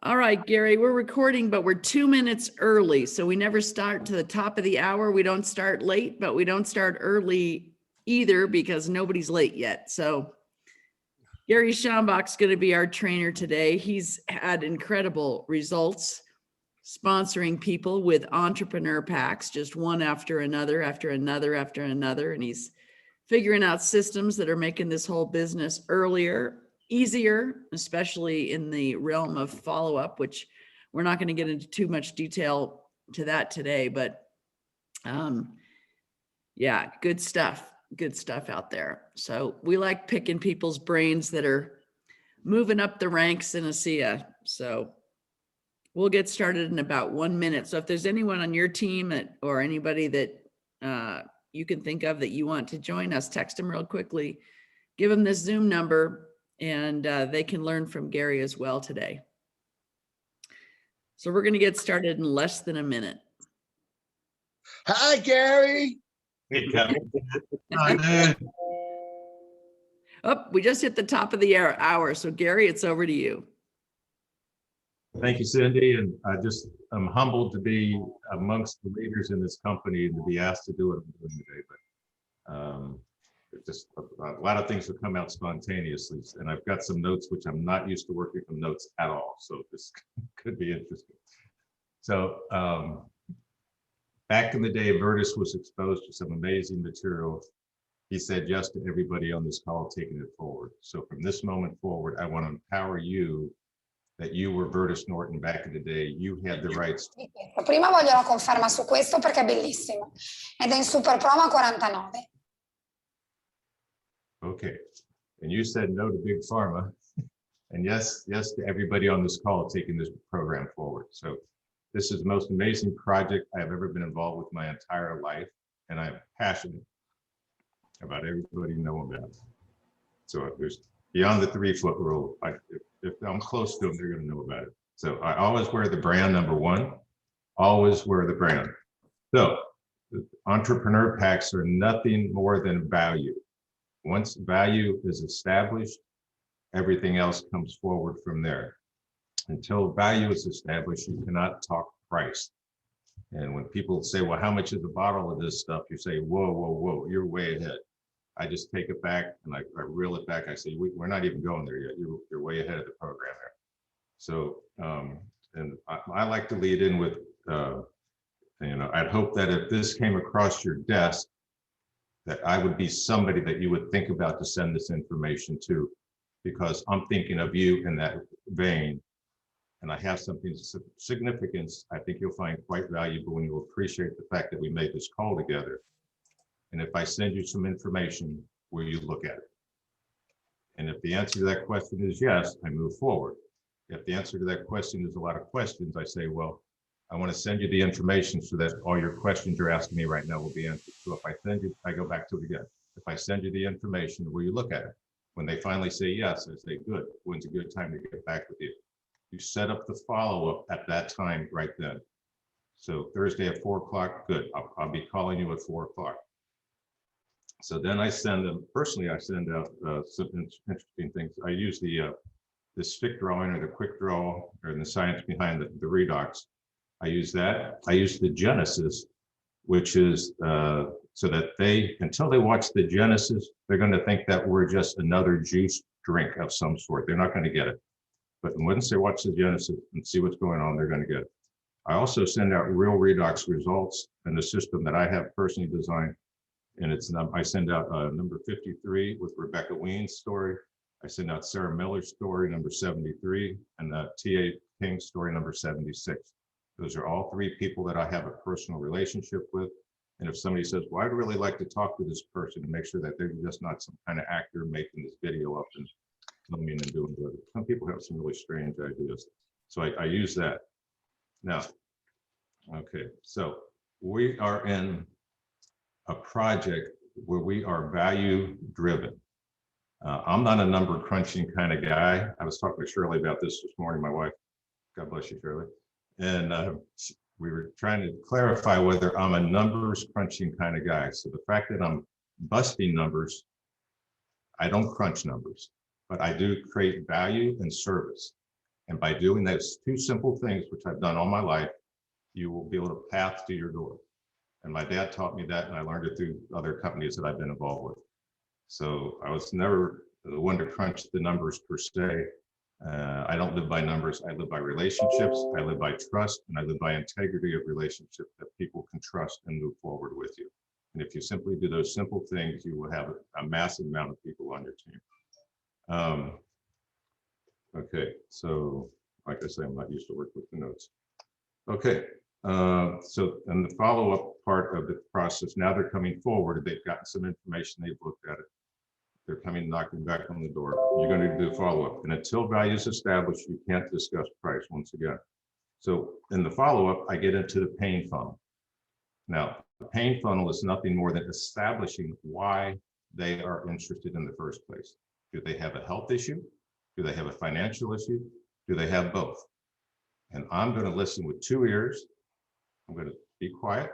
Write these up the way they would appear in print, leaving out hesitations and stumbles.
All right, Gary, we're recording, but we're 2 minutes early. So we never start to the top of the hour. We don't start late, but we don't start early either because nobody's late yet. So Gary Schambach's going to be our trainer today. He's had incredible results sponsoring people with entrepreneur packs, just one after another, after another, after another. And he's figuring out systems that are making this whole business easier, especially in the realm of follow-up, which we're not going to get into too much detail to that today, but yeah, good stuff out there. So we like picking people's brains that are moving up the ranks in ASEA. So we'll get started in about 1 minute. So if there's anyone on your team or anybody that you can think of that you want to join us, text them real quickly, give them this Zoom number, and they can learn from Gary as well today. So we're going to get started in less than a minute. Hi, Gary. Hey, Kevin. Oh, we just hit the top of the hour. So Gary, it's over to you. Thank you, Cindy. And I'm humbled to be amongst the leaders in this company and to be asked to do what I'm doing today. But just a lot of things have come out spontaneously. And I've got some notes, which I'm not used to working from notes at all. So this could be interesting. So back in the day, Vertus was exposed to some amazing material. He said yes to everybody on this call taking it forward. So from this moment forward, I want to empower you that you were Vertus Norton back in the day. You had the rights. Prima voglio la conferma su questo perché è bellissimo. Ed è in super promo 49. Okay. And you said no to Big Pharma. And yes to everybody on this call taking this program forward. So this is the most amazing project I've ever been involved with my entire life. And I'm passionate about everybody knowing about it. So there's beyond the 3-foot rule. If I'm close to them, they're going to know about it. So I always wear the brand, number one, always wear the brand. So the entrepreneur packs are nothing more than value. Once value is established, everything else comes forward from there. Until value is established, you cannot talk price. And when people say, well, how much is a bottle of this stuff? You say, whoa, you're way ahead. I just take it back and I reel it back. I say, we're not even going there yet. You're way ahead of the program there. So, and I like to lead in with, I'd hope that if this came across your desk, that I would be somebody that you would think about to send this information to, because I'm thinking of you in that vein. And I have something of significance I think you'll find quite valuable, and you'll appreciate the fact that we made this call together. And if I send you some information, will you look at it? And if the answer to that question is yes, I move forward. If the answer to that question is a lot of questions, I say, well, I want to send you the information so that all your questions you're asking me right now will be answered. So if I send you, I go back to it again. If I send you the information, will you look at it? When they finally say yes, I say, good, when's a good time to get back with you? You set up the follow-up at that time right then. So Thursday at 4 o'clock, good. I'll be calling you at 4 o'clock. So then I send them, personally, I send out some interesting things. I use the stick drawing or the quick draw or the science behind the redox. I use that. I use the Genesis, which is so that until they watch the Genesis, they're going to think that we're just another juice drink of some sort. They're not going to get it. But once they watch the Genesis and see what's going on, they're going to get it. I also send out real redox results in the system that I have personally designed. And I send out number 53 with Rebecca Ween's story. I send out Sarah Miller's story, number 73, and T.A. King's story, number 76. Those are all 3 people that I have a personal relationship with. And if somebody says, well, I'd really like to talk to this person to make sure that they're just not some kind of actor making this video up and coming in and doing it. Some people have some really strange ideas. So I use that. Now, okay, so we are in a project where we are value driven. I'm not a number crunching kind of guy. I was talking to Shirley about this morning, my wife. God bless you, Shirley. And we were trying to clarify whether I'm a numbers crunching kind of guy. So the fact that I'm busting numbers, I don't crunch numbers, but I do create value and service. And by doing those two simple things, which I've done all my life, you will be able to path to your door. And my dad taught me that, and I learned it through other companies that I've been involved with. So I was never the one to crunch the numbers per se. I don't live by numbers. I live by relationships. I live by trust, and I live by integrity of relationship that people can trust and move forward with you. And if you simply do those simple things, you will have a massive amount of people on your team. Okay, so like I say, I'm not used to work with the notes. Okay, so in the follow-up part of the process, now they're coming forward. They've gotten some information. They've looked at it. They're coming knocking back on the door. You're going to do follow-up. And until value is established, you can't discuss price once again. So in the follow-up, I get into the pain funnel. Now, the pain funnel is nothing more than establishing why they are interested in the first place. Do they have a health issue? Do they have a financial issue? Do they have both? And I'm going to listen with 2 ears. I'm going to be quiet,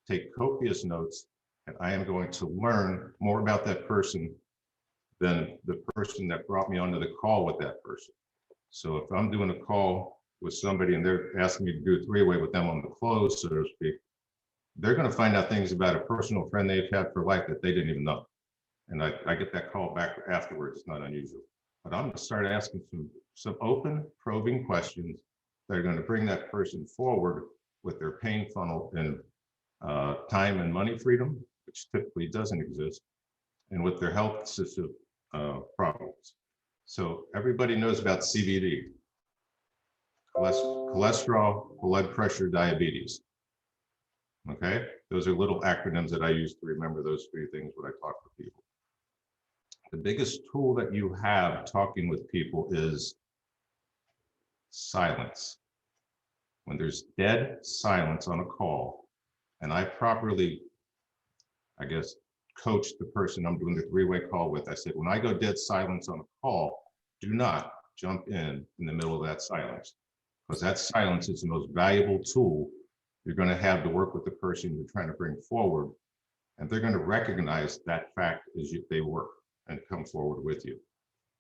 take copious notes, and I am going to learn more about that person than the person that brought me onto the call with that person. So if I'm doing a call with somebody and they're asking me to do a three-way with them on the close, so to speak, they're going to find out things about a personal friend they've had for life that they didn't even know. And I get that call back afterwards. It's not unusual. But I'm going to start asking some open, probing questions that are going to bring that person forward with their pain funnel and time and money freedom, which typically doesn't exist, and with their health system problems. So everybody knows about CBD, cholesterol, blood pressure, diabetes. Okay, those are little acronyms that I use to remember those three things when I talk to people. The biggest tool that you have talking with people is silence. When there's dead silence on a call, and I properly, I guess, coach the person I'm doing the three-way call with, I said, when I go dead silence on a call, do not jump in the middle of that silence, because that silence is the most valuable tool you're going to have to work with the person you're trying to bring forward, and they're going to recognize that fact as they work and come forward with you.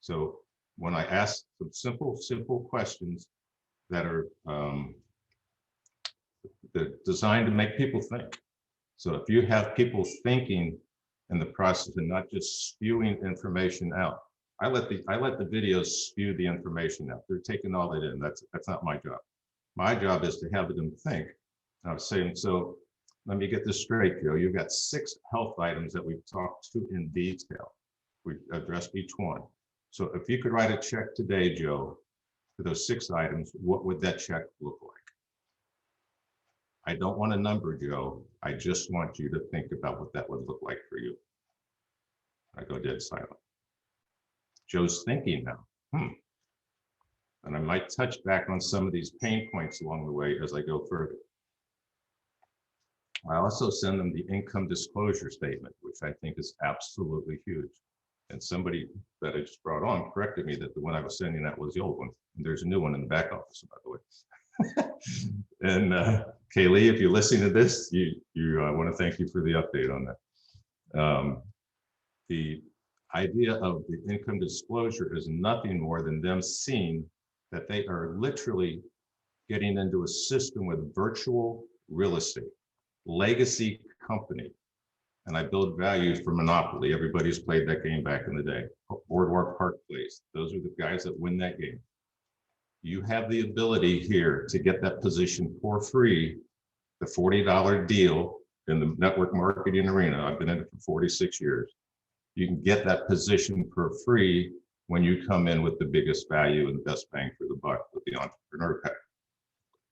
So when I ask some simple questions that are they're designed to make people think. So if you have people thinking in the process and not just spewing information out, I let the videos spew the information out. They're taking all that in. That's not my job. My job is to have them think. And I was saying, so let me get this straight, Joe. You've got 6 health items that we've talked to in detail. We addressed each one. So if you could write a check today, Joe, for those 6 items, what would that check look like? I don't want a number, Joe. I just want you to think about what that would look like for you. I go dead silent. Joe's thinking now, And I might touch back on some of these pain points along the way as I go further. I also send them the income disclosure statement, which I think is absolutely huge. And somebody that I just brought on corrected me that the one I was sending out was the old one. And there's a new one in the back office, by the way. And Kaylee, if you're listening to this, I want to thank you for the update on that. The idea of the income disclosure is nothing more than them seeing that they are literally getting into a system with virtual real estate, legacy company. And I build value for Monopoly. Everybody's played that game back in the day. Boardwalk Park Place. Those are the guys that win that game. You have the ability here to get that position for free, the $40 deal in the network marketing arena. I've been in it for 46 years. You can get that position for free when you come in with the biggest value and the best bang for the buck with the entrepreneur pack.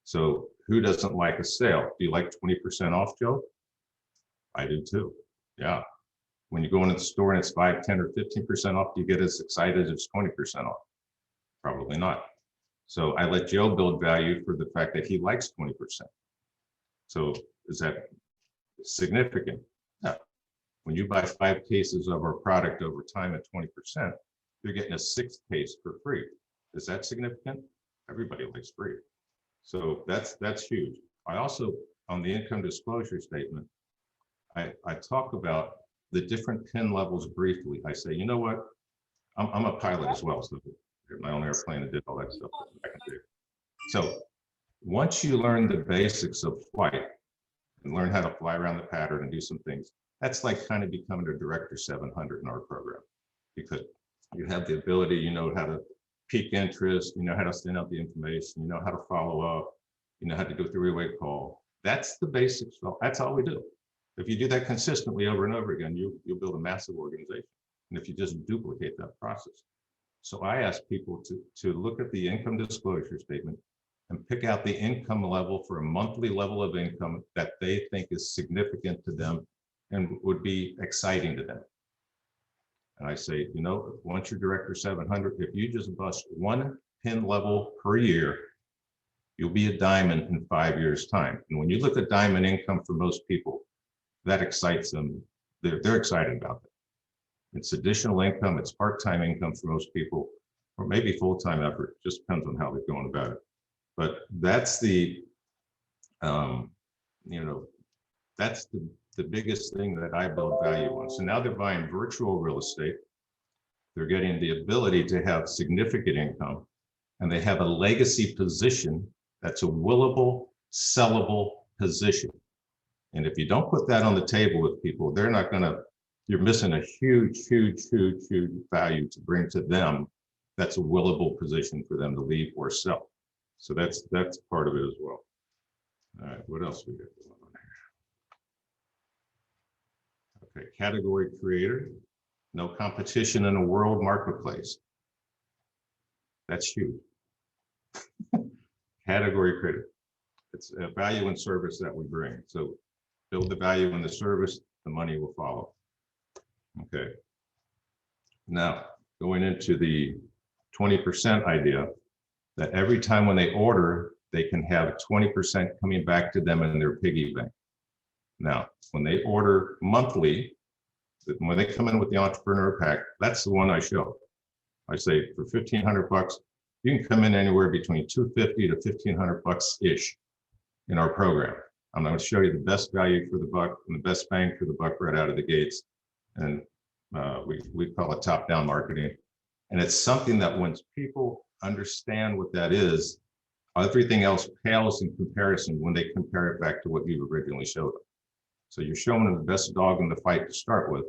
So who doesn't like a sale? Do you like 20% off, Joe? I do too. Yeah. When you go into the store and it's 5, 10, or 15% off, do you get as excited as 20% off? Probably not. So I let Joe build value for the fact that he likes 20%. So is that significant? No. When you buy 5 cases of our product over time at 20%, you're getting a 6th case for free. Is that significant? Everybody likes free. So that's huge. I also, on the income disclosure statement, I talk about the different PIN levels briefly. I say, you know what? I'm a pilot as well, so my own airplane and did all that stuff back in the day. So once you learn the basics of flight and learn how to fly around the pattern and do some things, that's like kind of becoming a Director 700 in our program, because you have the ability, you know how to pique interest, you know how to send out the information, you know how to follow up, you know how to do a three-way call. That's the basics. That's all we do. If you do that consistently over and over again, you'll build a massive organization. And if you just duplicate that process. So I ask people to look at the income disclosure statement and pick out the income level for a monthly level of income that they think is significant to them and would be exciting to them. And I say, you know, once you're Director 700, if you just bust one pin level per year, you'll be a diamond in 5 years' time. And when you look at diamond income for most people, that excites them. They're excited about it. It's additional income, it's part-time income for most people, or maybe full-time effort, just depends on how they're going about it. But that's the, you know, that's the biggest thing that I build value on. So now they're buying virtual real estate. They're getting the ability to have significant income, and they have a legacy position that's a willable, sellable position. And if you don't put that on the table with people, they're not gonna, you're missing a huge value to bring to them. That's a willable position for them to leave or sell. So that's part of it as well. All right, what else we got going on here? Okay, category creator, no competition in a world marketplace. That's huge. Category creator, it's a value and service that we bring. So build the value in the service, the money will follow. Okay. Now, going into the 20% idea, that every time when they order, they can have 20% coming back to them in their piggy bank. Now, when they order monthly, when they come in with the entrepreneur pack, that's the one I show. I say for 1,500 bucks, you can come in anywhere between 250 to 1,500 bucks ish in our program. I'm going to show you the best value for the buck and the best bang for the buck right out of the gates. And we call it top-down marketing. And it's something that once people understand what that is, everything else pales in comparison when they compare it back to what you originally showed them. So you're showing them the best dog in the fight to start with.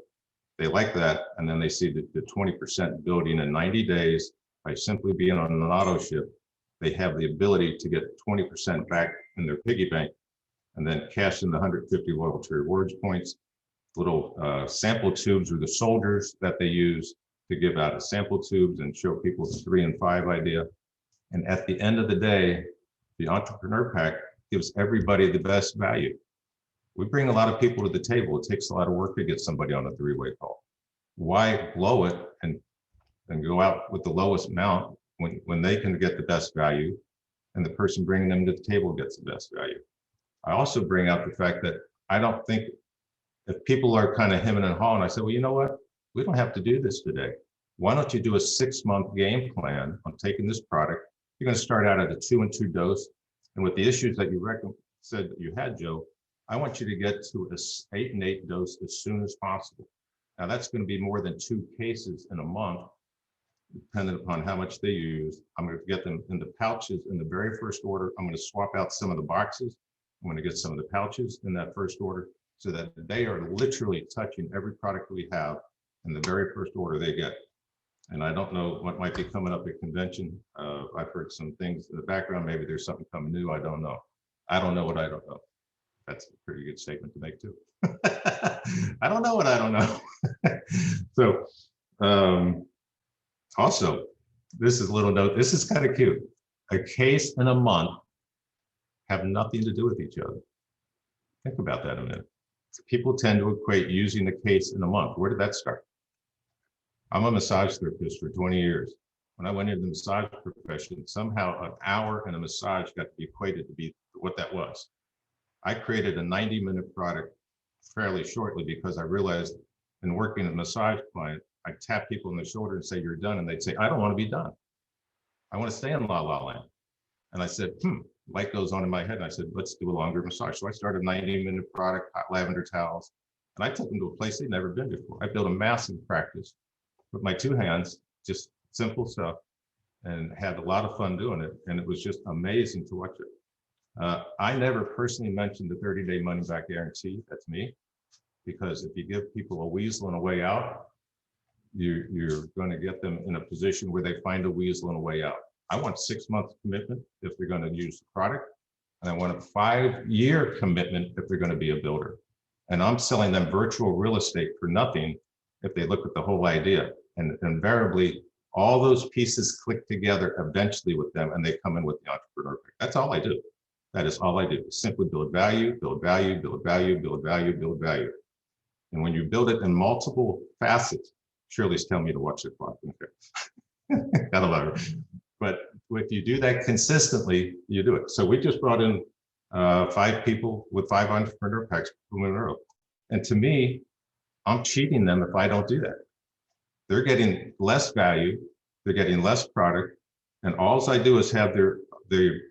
They like that, and then they see the 20% building in 90 days by simply being on an auto ship. They have the ability to get 20% back in their piggy bank and then cash in the 150 loyalty rewards points. Little sample tubes are the soldiers that they use to give out sample tubes and show people the 3 and 5 idea. And at the end of the day, the entrepreneur pack gives everybody the best value. We bring a lot of people to the table. It takes a lot of work to get somebody on a 3-way call. Why blow it and go out with the lowest amount when they can get the best value and the person bringing them to the table gets the best value? I also bring out the fact that I don't think if people are kind of hemming and hawing, I say, well, you know what? We don't have to do this today. Why don't you do a 6-month game plan on taking this product? You're going to start out at a 2 and 2 dose. And with the issues that you said that you had, Joe, I want you to get to a 8 and 8 dose as soon as possible. Now that's going to be more than 2 cases in a month, depending upon how much they use. I'm going to get them in the pouches in the very first order. I'm going to swap out some of the boxes. I'm going to get some of the pouches in that first order so that they are literally touching every product we have in the very first order they get. And I don't know what might be coming up at convention. I've heard some things in the background. Maybe there's something coming new. I don't know. I don't know what I don't know. That's a pretty good statement to make too. I don't know what I don't know. So also, this is a little note. This is kind of cute. A case and a month have nothing to do with each other. Think about that a minute. People tend to equate using the case in a month. Where did that start? I'm a massage therapist for 20 years. When I went into the massage profession, somehow an hour and a massage got to be equated to be what that was. I created a 90-minute product fairly shortly because I realized in working with a massage client, I tap people on the shoulder and say, you're done. And they'd say, I don't want to be done. I want to stay in La La Land. And I said, light goes on in my head. And I said, let's do a longer massage. So I started a 90-minute product, hot lavender towels. And I took them to a place they'd never been before. I built a massive practice with my 2 hands, just simple stuff. and had a lot of fun doing it. And it was just amazing to watch it. I never personally mentioned the 30-day money back guarantee. That's me. Because if you give people a weasel and a way out, you're going to get them in a position where they find a weasel and a way out. I want 6 months commitment if they're going to use the product. And I want a 5-year commitment if they're going to be a builder. And I'm selling them virtual real estate for nothing if they look at the whole idea. And invariably, all those pieces click together eventually with them, and they come in with the entrepreneur pick. That's all I do. That is all I do. Simply build value, build value, build value, build value, build value. And when you build it in multiple facets, Shirley's telling me to watch the clock. Okay. Gotta love her. But if you do that consistently, you do it. So we just brought in 5 people with 5 entrepreneur packs in a row. And to me, I'm cheating them if I don't do that. They're getting less value, they're getting less product, and all I do is have their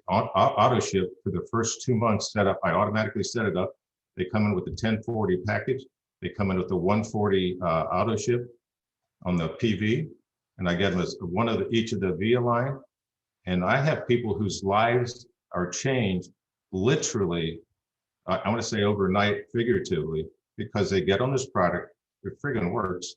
auto ship for the first 2 months set up. I automatically set it up. They come in with the 1040 package. They come in with the 140 auto ship on the PV, and I get them as one of each of the VIA line. And I have people whose lives are changed literally, I want to say overnight, figuratively, because they get on this product, it friggin' works,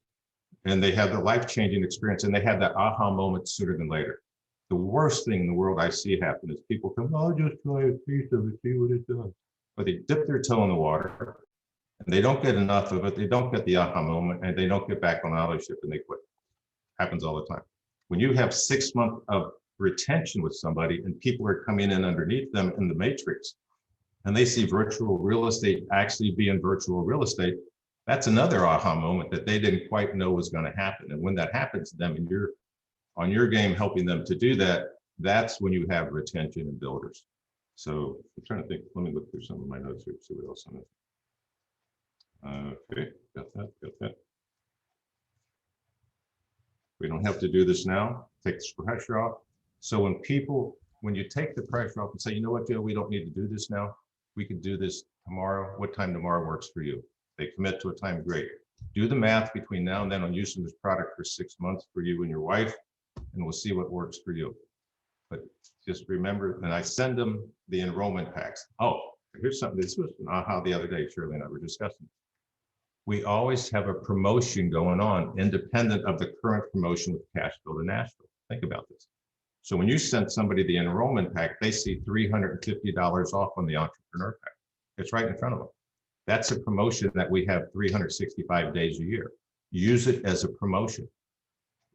and they have the life-changing experience, and they have that aha moment sooner than later. The worst thing in the world I see happen is people come, oh, just try a piece of it, see what it's doing. But they dip their toe in the water, and they don't get enough of it, they don't get the aha moment, and they don't get back on auto ship, and they quit. Happens all the time. When you have 6 months of retention with somebody, and people are coming in underneath them in the matrix, and they see virtual real estate actually being virtual real estate, that's another aha moment that they didn't quite know was going to happen. And when that happens to them, and you're on your game helping them to do that, that's when you have retention and builders. So I'm trying to think, let me look through some of my notes here, see what else I'm in. Okay, got that. We don't have to do this now, take the pressure off. So when you take the pressure off and say, you know what, Joe, we don't need to do this now. We could do this tomorrow. What time tomorrow works for you? They commit to a time, great. Do the math between now and then on using this product for 6 months for you and your wife, and we'll see what works for you. But just remember, and I send them the enrollment packs. Oh, here's something, this was an aha the other day, Shirley and I were discussing. We always have a promotion going on independent of the current promotion with Cash Builder Nashville. Think about this. So when you send somebody the enrollment pack, they see $350 off on the entrepreneur pack. It's right in front of them. That's a promotion that we have 365 days a year. Use it as a promotion.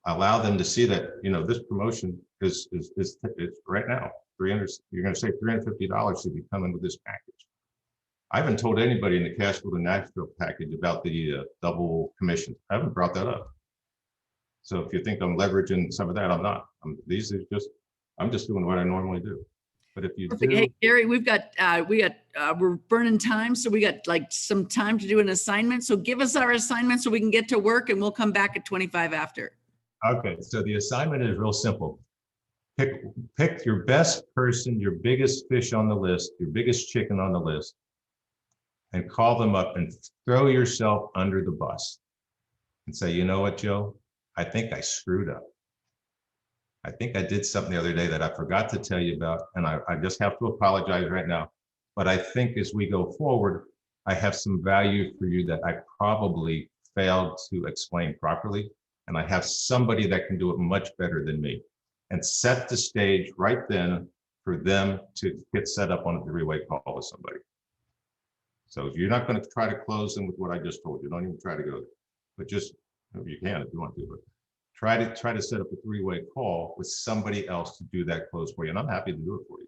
Allow them to see that, you know, this promotion is right now. You're going to save $350 if you come in with this package. I haven't told anybody in the Cash Builder Nashville package about the double commission. I haven't brought that up. So if you think I'm leveraging some of that, I'm not. I'm just doing what I normally do. But if you do, hey, Gary, we're burning time, so we got like some time to do an assignment. So give us our assignment so we can get to work, and we'll come back at 25 after. okay, so the assignment is real simple. Pick your best person, your biggest fish on the list, your biggest chicken on the list, and call them up and throw yourself under the bus and say, you know what, Joe, I think I screwed up. I think I did something the other day that I forgot to tell you about, and I just have to apologize right now. But I think as we go forward, I have some value for you that I probably failed to explain properly. And I have somebody that can do it much better than me. And set the stage right then for them to get set up on a 3-way call with somebody. So if you're not going to try to close them with what I just told you, don't even try to go there. But just, you can if you want to, but try to set up a 3-way call with somebody else to do that close for you. And I'm happy to do it for you.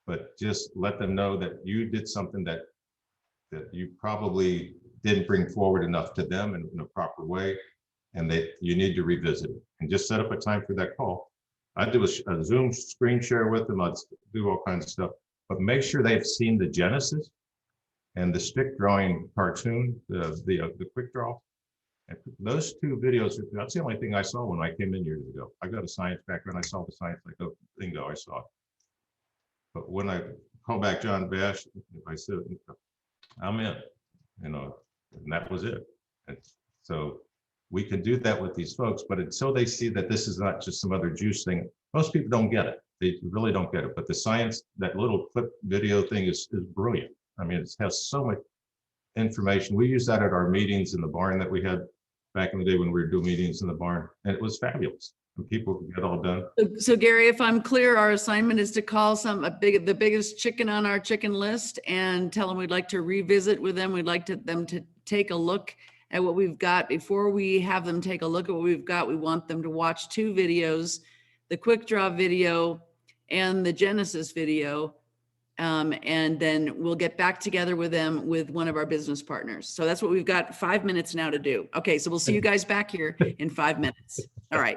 But just let them know that you did something that you probably didn't bring forward enough to them in a proper way, and that you need to revisit it. And just set up a time for that call. I do a Zoom screen share with them. I'd do all kinds of stuff, but make sure they've seen the Genesis and the stick drawing cartoon, the quick draw. And those 2 videos, that's the only thing I saw when I came in years ago. I got a science background. I saw the science, I go, bingo, I saw it. But when I called back John Bash, I said, I'm in, you know, and that was it. And so we can do that with these folks, but until they see that this is not just some other juice thing, most people don't get it. They really don't get it. But the science, that little clip video thing is brilliant. I mean, it has so much information. We use that at our meetings in the barn that we had back in the day when we were doing meetings in the barn, and it was fabulous. And people get all done. So Gary, if I'm clear, our assignment is to call the biggest chicken on our chicken list and tell them we'd like to revisit with them. We'd like them to take a look at what we've got. Before we have them take a look at what we've got, we want them to watch 2 videos, the quick draw video and the Genesis video. And then we'll get back together with them with one of our business partners. So that's what we've got 5 minutes now to do. Okay, so we'll see you guys back here in 5 minutes. All right.